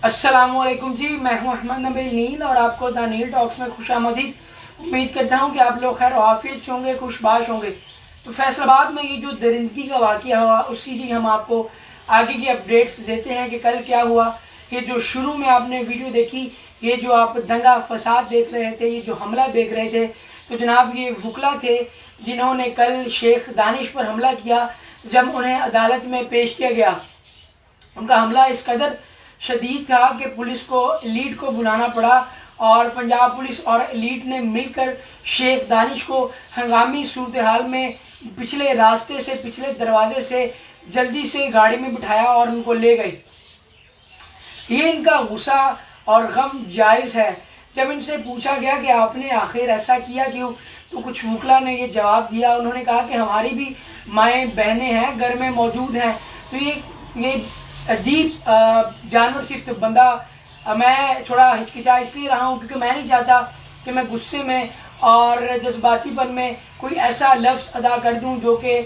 अस्सलामुअलैकुम जी, मैं हूं अहमद नबील नील और आपको द नील टॉक्स में खुशामदीद। उम्मीद करता हूं कि आप लोग खैर आफियत से होंगे, खुशबाश होंगे। तो फैसलाबाद में ये जो दरिंदगी का वाक़या हुआ, उसी लिए हम आपको आगे की अपडेट्स देते हैं कि कल क्या हुआ। ये जो शुरू में आपने वीडियो देखी, ये जो आप दंगा फसाद देख रहे थे, ये जो हमला देख रहे थे, तो जनाब ये वकला थे जिन्होंने कल शेख दानिश पर हमला किया। जब उन्हें अदालत में पेश किया गया, उनका हमला इस कदर शदीद था कि पुलिस को एलीट को बुलाना पड़ा और पंजाब पुलिस और एलीट ने मिलकर शेख दानिश को हंगामी सूरत हाल में पिछले रास्ते से, पिछले दरवाजे से जल्दी से गाड़ी में बिठाया और उनको ले गए। ये इनका गुस्सा और गम जायज़ है। जब इनसे पूछा गया कि आपने आखिर ऐसा किया क्यों, तो कुछ वकला ने ये जवाब दिया। उन्होंने कहा कि हमारी भी माएँ बहनें हैं, घर में मौजूद हैं। तो ये अजीब जानवर सिर्फ बंदा, मैं थोड़ा हिचकिचा इसलिए रहा हूँ क्योंकि मैं नहीं चाहता कि मैं गुस्से में और जज्बातीपन में कोई ऐसा लफ्ज़ अदा कर दूँ जो कि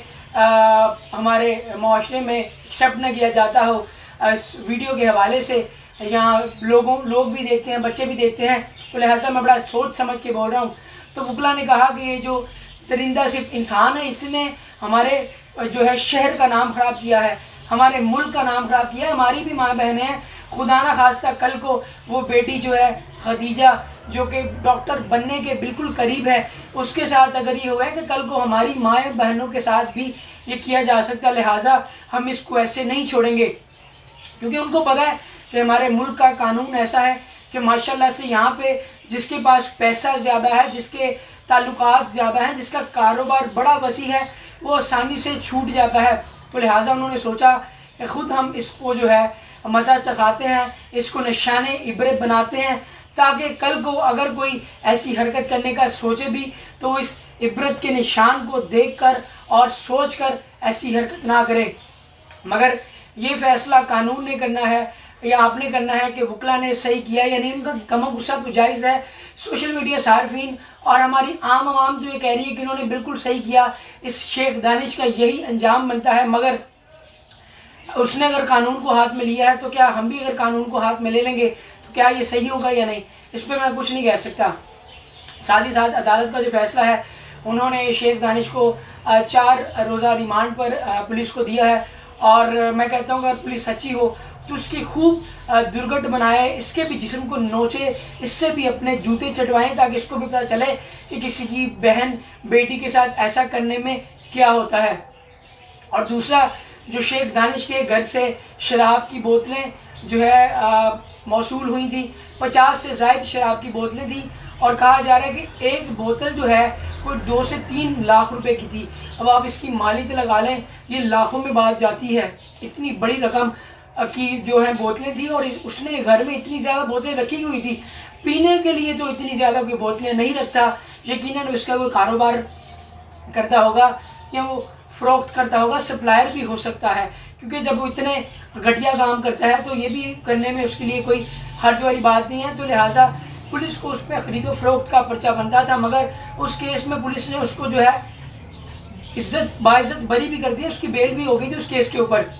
हमारे माशरे में एक्सेप्ट न किया जाता हो। इस वीडियो के हवाले से यहाँ लोग भी देखते हैं, बच्चे भी देखते हैं, तो लिहाजा मैं बड़ा सोच समझ के बोल रहा हूँ। तो वकला ने कहा कि ये जो दरिंदा सिर्फ इंसान है, इसने हमारे जो है शहर का नाम ख़राब किया है, हमारे मुल्क का नाम ख़राब किया है। हमारी भी माँ बहनें हैं। खुदा ना खास्ता कल को वो बेटी जो है खदीजा, जो कि डॉक्टर बनने के बिल्कुल करीब है, उसके साथ अगर ये हुआ है कि कल को हमारी माँ बहनों के साथ भी ये किया जा सकता है। लिहाजा हम इसको ऐसे नहीं छोड़ेंगे, क्योंकि उनको पता है कि हमारे मुल्क का कानून ऐसा है कि माशाल्लाह से यहाँ पे जिसके पास पैसा ज़्यादा है, जिसके ताल्लुकात ज़्यादा हैं, जिसका कारोबार बड़ा वसी है, वो आसानी से छूट जाता है। तो लिहाजा उन्होंने सोचा कि ख़ुद हम इसको जो है मज़ा चखाते हैं, इसको निशाने इबरत बनाते हैं, ताकि कल को अगर कोई ऐसी हरकत करने का सोचे भी तो वो इस इबरत के निशान को देखकर और सोचकर ऐसी हरकत ना करे। मगर ये फ़ैसला कानून ने करना है या आपने करना है कि वकला ने सही किया या नहीं। उनका गम गुस्सा तो जायज़ है। सोशल मीडिया सार्फिन और हमारी आम आवाम जो ये कह रही है कि इन्होंने बिल्कुल सही किया, इस शेख दानिश का यही अंजाम बनता है। मगर उसने अगर कानून को हाथ में लिया है तो क्या हम भी अगर कानून को हाथ में ले लेंगे तो क्या ये सही होगा या नहीं, इस पर मैं कुछ नहीं कह सकता। साथ ही साथ अदालत का जो फैसला है, उन्होंने शेख दानिश को 4 रोज़ा रिमांड पर पुलिस को दिया है। और मैं कहता हूँ अगर पुलिस सच्ची हो तो उसकी खूब दुर्घट बनाए, इसके भी जिस्म को नोचे, इससे भी अपने जूते चटवाएं, ताकि इसको भी पता चले कि किसी की बहन बेटी के साथ ऐसा करने में क्या होता है। और दूसरा, जो शेख दानिश के घर से शराब की बोतलें जो है मौसूल हुई थी, 50 से ज़ायद शराब की बोतलें थी और कहा जा रहा है कि एक बोतल जो है कोई 2 से 3 लाख रुपए की थी। अब आप इसकी मालियत लगा लें, ये लाखों में बात जाती है। इतनी बड़ी रकम की जो है बोतलें थी और उसने घर में इतनी ज़्यादा बोतलें रखी हुई थी। पीने के लिए तो इतनी ज़्यादा कोई बोतलें नहीं रखता, यकीनन उसका कोई कारोबार करता होगा या वो फ़रोख्त करता होगा, सप्लायर भी हो सकता है, क्योंकि जब वो इतने घटिया काम करता है तो ये भी करने में उसके लिए कोई हर्ज वाली बात नहीं है। तो लिहाजा पुलिस को उस पर ख़रीदो फ़रोख्त का पर्चा बनता था, मगर उस केस में पुलिस ने उसको जो है बाइज़्ज़त बरी भी कर दिया, उसकी बेल भी हो गई थी उस केस के ऊपर,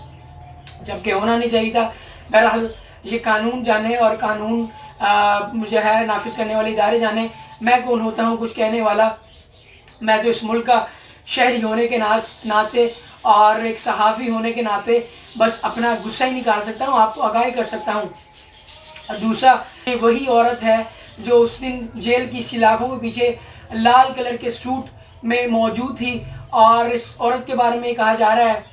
जबकि होना नहीं चाहिए था। बहरहाल ये कानून जाने और कानून जो है नाफिज करने वाले इदारे जाने। मैं कौन होता हूँ कुछ कहने वाला। मैं तो इस मुल्क का शहरी होने के नाते और एक सहाफ़ी होने के नाते बस अपना गुस्सा ही निकाल सकता हूँ, आपको आगाह कर सकता हूँ। और दूसरा, ये वही औरत है जो उस दिन जेल की सलाखों के पीछे लाल कलर के सूट में मौजूद थी। और इस औरत के बारे में कहा जा रहा है,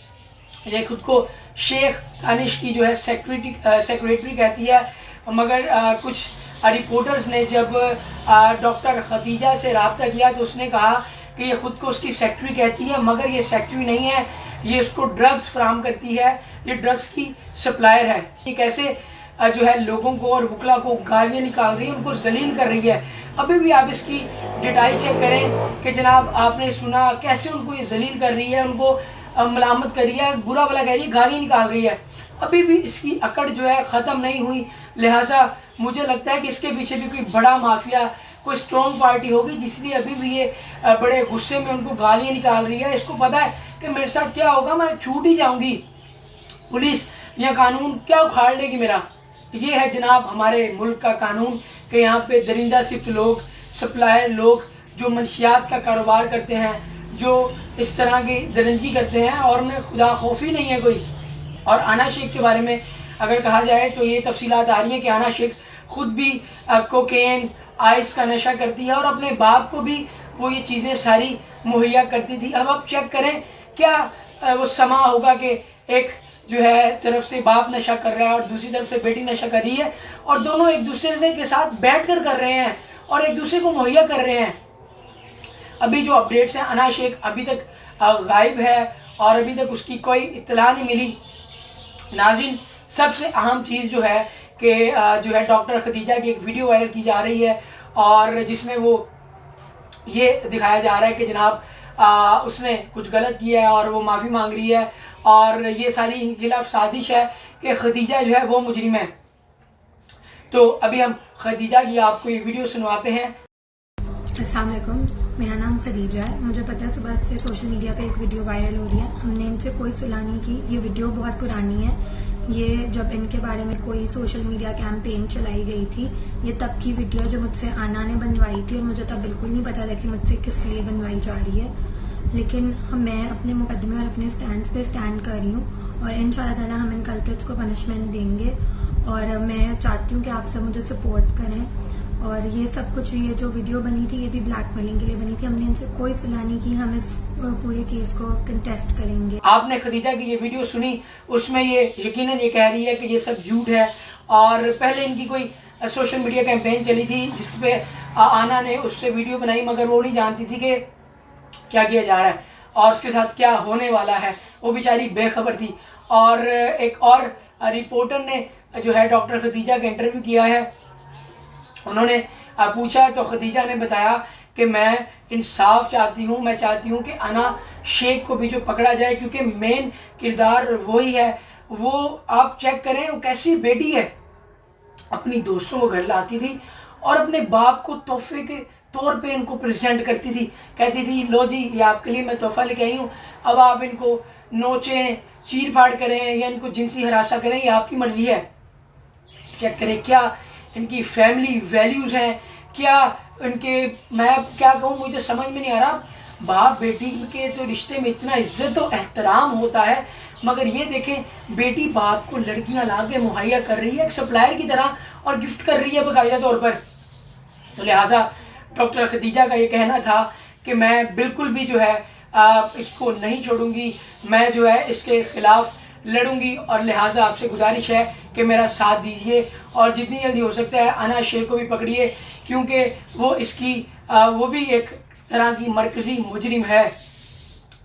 ये खुद को शेख दानिश की जो है सेक्रेटरी कहती है, मगर कुछ रिपोर्टर्स ने जब डॉक्टर खदीजा से रब्ता किया तो उसने कहा कि ये ख़ुद को उसकी सेक्रेटरी कहती है, मगर ये सेक्रेटरी नहीं है, ये उसको ड्रग्स फराहम करती है, ये ड्रग्स की सप्लायर है। ये कैसे जो है लोगों को और वकला को गालियाँ निकाल रही है, उनको जलील कर रही है। अभी भी आप इसकी डिटेल चेक करें कि जनाब आपने सुना कैसे उनको ये जलील कर रही है, उनको मलामत कर रही है, बुरा भला कह रही है, गालियाँ निकाल रही है। अभी भी इसकी अकड़ जो है ख़त्म नहीं हुई। लिहाजा मुझे लगता है कि इसके पीछे भी कोई बड़ा माफिया, कोई स्ट्रॉन्ग पार्टी होगी, जिसलिए अभी भी ये बड़े गुस्से में उनको गालियाँ निकाल रही है। इसको पता है कि मेरे साथ क्या होगा, मैं छूट ही जाऊँगी। पुलिस या कानून क्या उखाड़ लेगी मेरा। ये है जनाब हमारे मुल्क का कानून कि यहाँ पे दरिंदा सिफ्त लोग, सप्लायर लोग जो मंशियात का कारोबार करते हैं, जो इस तरह की दरिंदगी करते हैं, और उन्हें खुदा खौफी नहीं है कोई। और आना शेख के बारे में अगर कहा जाए तो ये तफसीलात आ रही हैं कि आना शेख ख़ुद भी कोकेन, आइस का नशा करती है और अपने बाप को भी वो ये चीज़ें सारी मुहैया करती थी। अब आप चेक करें क्या वो समा होगा कि एक जो है तरफ से बाप नशा कर रहा है और दूसरी तरफ से बेटी नशा कर रही है, और दोनों एक दूसरे के साथ बैठ कर रहे हैं और एक दूसरे को मुहैया कर रहे हैं। अभी जो अपडेट्स हैं, आना शेख अभी तक गायब है और अभी तक उसकी कोई इत्तला नहीं मिली। नाज़रीन, सबसे अहम चीज़ जो है कि जो है डॉक्टर खदीजा की एक वीडियो वायरल की जा रही है और जिसमें वो ये दिखाया जा रहा है कि जनाब उसने कुछ गलत किया है और वो माफ़ी मांग रही है, और ये सारी इनके खिलाफ साजिश है कि खदीजा जो है वो मुजरिम है। तो अभी हम खदीजा की आपको ये वीडियो सुनवाते हैं। अस्सलाम वालेकुम, मेरा नाम खदीजा है। मुझे पता है सुबह से सोशल मीडिया पे एक वीडियो वायरल हो रही है। हमने इनसे कोई सुलह नहीं की। ये वीडियो बहुत पुरानी है। ये जब इनके बारे में कोई सोशल मीडिया कैंपेन चलाई गई थी, ये तब की वीडियो जो मुझसे आना ने बनवाई थी, और मुझे तब बिल्कुल नहीं पता था कि मुझसे किस लिए बनवाई जा रही है। लेकिन मैं अपने मुकदमे और अपने स्टैंड पे स्टैंड कर रही हूँ और इंशाअल्लाह ताला हम इन कल्प्रिट्स को पनिशमेंट देंगे। और मैं चाहती हूँ कि आप सब मुझे सपोर्ट करें। और ये सब कुछ, ये जो वीडियो बनी थी ये भी ब्लैकमेलिंग के लिए बनी थी। हमने इनसे कोई सुलह नहीं की। हम इस पूरे केस को कंटेस्ट करेंगे। आपने खदीजा की ये वीडियो सुनी, उसमें ये यकीनन ये कह रही है कि ये सब झूठ है, और पहले इनकी कोई सोशल मीडिया कैंपेन चली थी जिस पे आना ने उससे वीडियो बनाई, मगर वो नहीं जानती थी कि क्या किया जा रहा है और उसके साथ क्या होने वाला है। वो बेचारी बेखबर थी। और एक और रिपोर्टर ने जो है डॉक्टर खदीजा का इंटरव्यू किया है। उन्होंने पूछा तो खदीजा ने बताया कि मैं इंसाफ चाहती हूँ, मैं चाहती हूँ कि आना शेख को भी जो पकड़ा जाए, क्योंकि मेन किरदार वही है। वो आप चेक करें वो कैसी बेटी है, अपनी दोस्तों को घर लाती थी और अपने बाप को तोहफे के तौर पे इनको प्रेजेंट करती थी, कहती थी लो जी ये आपके लिए मैं तोहफा लेके आई हूँ, अब आप इनको नोचें, चीर फाड़ करें या इनको जिनसी हरासा करें, ये आपकी मर्जी है। चेक करें क्या इनकी फैमिली वैल्यूज़ हैं, क्या इनके, मैं क्या कहूँ मुझे समझ में नहीं आ रहा। बाप बेटी के तो रिश्ते में इतना इज्जत और एहतराम होता है, मगर ये देखें बेटी बाप को लड़कियां ला के मुहैया कर रही है एक सप्लायर की तरह और गिफ्ट कर रही है बाकायदा तौर पर। तो लिहाजा डॉक्टर खदीजा का ये कहना था कि मैं बिल्कुल भी जो है इसको नहीं छोड़ूंगी, मैं जो है इसके ख़िलाफ़ लड़ूंगी, और लिहाजा आपसे गुजारिश है कि मेरा साथ दीजिए और जितनी जल्दी हो सकता है आना शेख को भी पकड़िए, क्योंकि वो इसकी वो भी एक तरह की मरकज़ी मुजरिम है।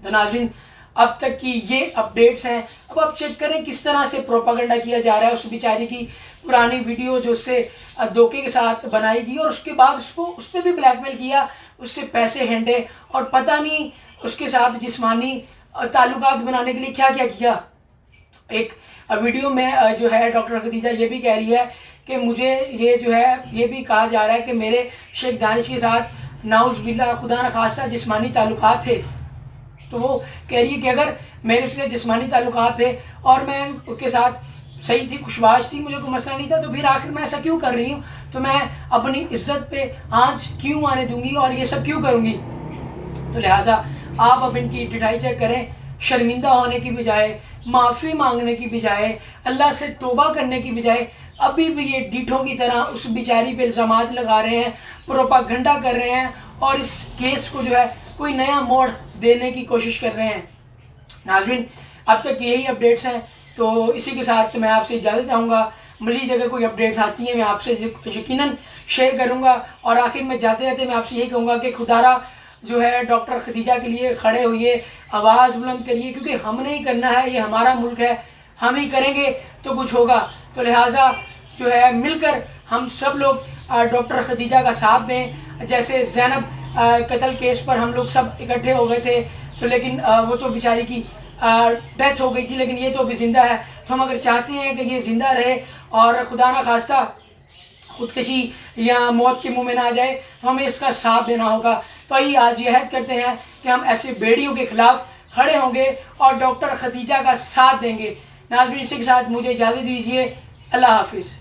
तो नाज़रीन, अब तक की ये अपडेट्स हैं। अब आप चेक करें किस तरह से प्रोपागेंडा किया जा रहा है उस बेचारी की पुरानी वीडियो जो उससे धोखे के साथ बनाई गई, और उसके बाद उसको उस पर भी ब्लैकमेल किया, उससे पैसे हैंडे और पता नहीं उसके साथ जिस्मानी ताल्लुकात बनाने के लिए क्या क्या किया। एक वीडियो में जो है डॉक्टर खदीजा ये भी कह रही है कि मुझे ये जो है ये भी कहा जा रहा है कि मेरे शेख दानिश के साथ नाउज़ बिल्ला खुदा न खास्ता जिस्मानी ताल्लुकात थे। तो वो कह रही है कि अगर मेरे उससे जिस्मानी ताल्लुकात थे और मैं उसके साथ सही थी, खुशबाश थी, मुझे कोई मसला नहीं था, तो फिर आखिर मैं ऐसा क्यों कर रही हूँ, तो मैं अपनी इज्जत पे आंच क्यों आने दूंगी और ये सब क्यों करूँगी। तो लिहाजा आप अब इनकी डिठाई चेक करें, शर्मिंदा होने की बजाय, माफ़ी मांगने की बजाय, अल्लाह से तौबा करने की बजाय अभी भी ये डीठों की तरह उस बेचारी पे इल्ज़ामात लगा रहे हैं, प्रोपागेंडा कर रहे हैं और इस केस को जो है कोई नया मोड़ देने की कोशिश कर रहे हैं। नाज़रीन, अब तक यही अपडेट्स हैं, तो इसी के साथ मैं आपसे इजाज़त चाहूँगा। मज़ीद अगर कोई अपडेट्स आती हैं मैं आपसे यकीनन शेयर करूँगा। और आखिर में जाते जाते मैं आपसे यही कहूँगा कि खुदारा जो है डॉक्टर खदीजा के लिए खड़े होइए, आवाज़ बुलंद करिए, क्योंकि हमने ही करना है, ये हमारा मुल्क है, हम ही करेंगे तो कुछ होगा। तो लिहाजा जो है मिलकर हम सब लोग डॉक्टर खदीजा का साथ दें। जैसे ज़ैनब कत्ल केस पर हम लोग सब इकट्ठे हो गए थे, तो लेकिन वो तो बेचारी की डेथ हो गई थी, लेकिन ये तो अभी ज़िंदा है। तो हम अगर चाहते हैं कि ये ज़िंदा रहे और खुदा ना खास्ता खुदकशी या मौत के मुंह में ना जाए, तो हमें इसका साथ देना होगा। तो आइए आज ये अहद करते हैं कि हम ऐसे बेड़ियों के ख़िलाफ़ खड़े होंगे और डॉक्टर खदीजा का साथ देंगे। नाज़रीन, इसी के साथ मुझे इजाज़त दीजिए। अल्लाह हाफिज़।